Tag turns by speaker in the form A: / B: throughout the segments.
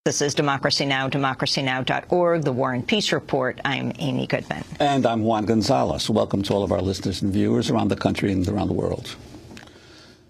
A: This is Democracy Now!, democracynow.org, The War and Peace Report. I'm Amy Goodman.
B: And I'm Juan Gonzalez. Welcome to all of our listeners and viewers around the country and around the world.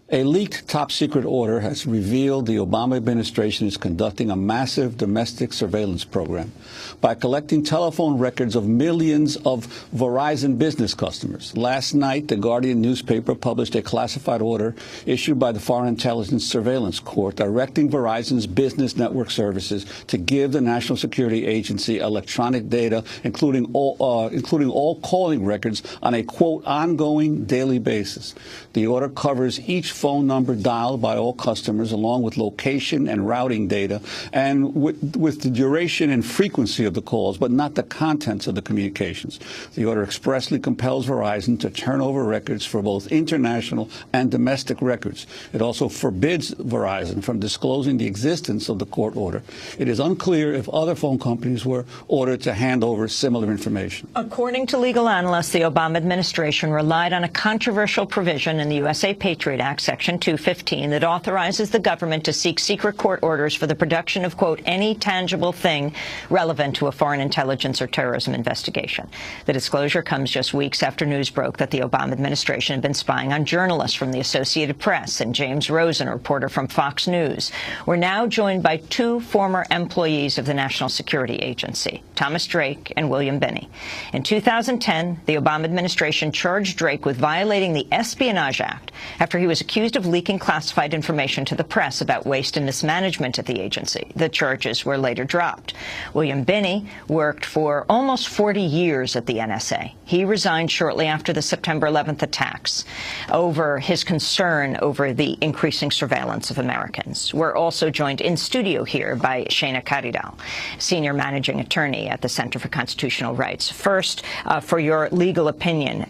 B: A leaked top-secret order has revealed the Obama administration is conducting a massive domestic surveillance program by collecting telephone records of millions of Verizon business customers. Last night, the Guardian newspaper published a classified order issued by the Foreign Intelligence Surveillance Court directing Verizon's business network services to give the National Security Agency electronic data, including all calling records on a, quote, ongoing daily basis. The order covers each phone number dialed by all customers, along with location and routing data, and with the duration and frequency of the calls, but not the contents of the communications. The order expressly compels Verizon to turn over records for both international and domestic records. It also forbids Verizon from disclosing the existence of the court order. It is unclear if other phone companies were ordered to hand over similar information.
A: According to legal analysts, the Obama administration relied on a controversial provision in the USA Patriot Act, Section 215, that authorizes the government to seek secret court orders for the production of, quote, any tangible thing relevant to a foreign intelligence or terrorism investigation. The disclosure comes just weeks after news broke that the Obama administration had been spying on journalists from the Associated Press and James Rosen, a reporter from Fox News. We're now joined by two former employees of the National Security Agency, Thomas Drake and William Binney. In 2010, the Obama administration charged Drake with violating the Espionage Act after he was accused of leaking classified information to the press about waste and mismanagement at the agency. The charges were later dropped. William Binney worked for almost 40 years at the NSA. He resigned shortly after the September 11th attacks over his concern over the increasing surveillance of Americans. We're also joined in studio here by Shana Karidal, senior managing attorney at the Center for Constitutional Rights. First, for your legal opinion,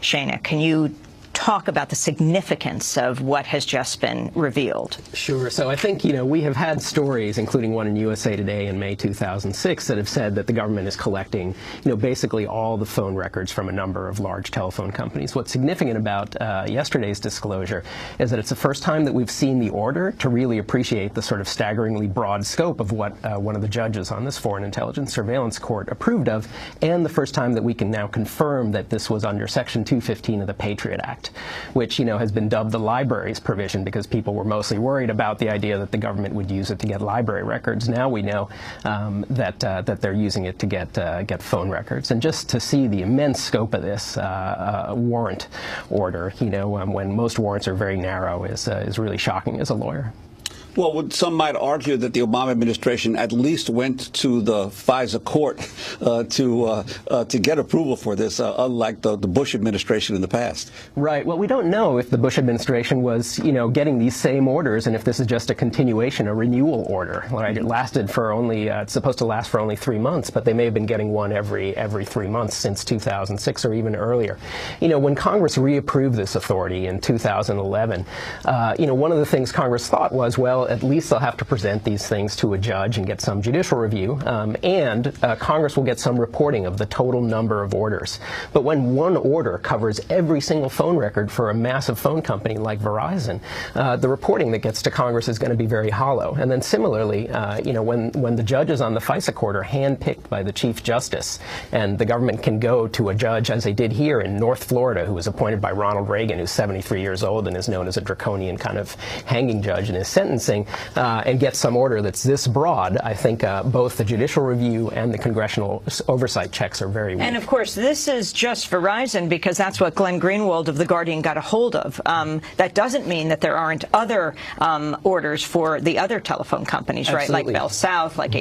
A: Shana, can you talk about the significance of what has just been revealed?
C: Sure. So I think, we have had stories, including one in USA Today in May 2006, that have said that the government is collecting, basically all the phone records from a number of large telephone companies. What's significant about yesterday's disclosure is that it's the first time that we've seen the order to really appreciate the sort of staggeringly broad scope of what one of the judges on this Foreign Intelligence Surveillance Court approved of, and the first time that we can now confirm that this was under Section 215 of the Patriot Act, which, has been dubbed the libraries provision because people were mostly worried about the idea that the government would use it to get library records. Now we know that they're using it to get phone records. And just to see the immense scope of this warrant order, when most warrants are very narrow, is really shocking as a lawyer.
B: Well, some might argue that the Obama administration at least went to the FISA court to get approval for this, unlike the Bush administration in the past.
C: Right. Well, we don't know if the Bush administration was, getting these same orders, and if this is just a continuation, a renewal order. Right? It lasted for only, it's supposed to last for only 3 months, but they may have been getting one every 3 months since 2006 or even earlier. When Congress reapproved this authority in 2011, one of the things Congress thought was, well, at least they'll have to present these things to a judge and get some judicial review, and Congress will get some reporting of the total number of orders. But when one order covers every single phone record for a massive phone company like Verizon, the reporting that gets to Congress is going to be very hollow. And then similarly, when the judges on the FISA court are handpicked by the Chief Justice, and the government can go to a judge, as they did here in North Florida, who was appointed by Ronald Reagan, who's 73 years old and is known as a draconian kind of hanging judge in his sentencing, and get some order that's this broad, I think both the judicial review and the congressional oversight checks are very weak.
A: And of course, this is just Verizon because that's what Glenn Greenwald of The Guardian got a hold of. That doesn't mean that there aren't other orders for the other telephone companies, right?
C: Absolutely.
A: Like Bell South, like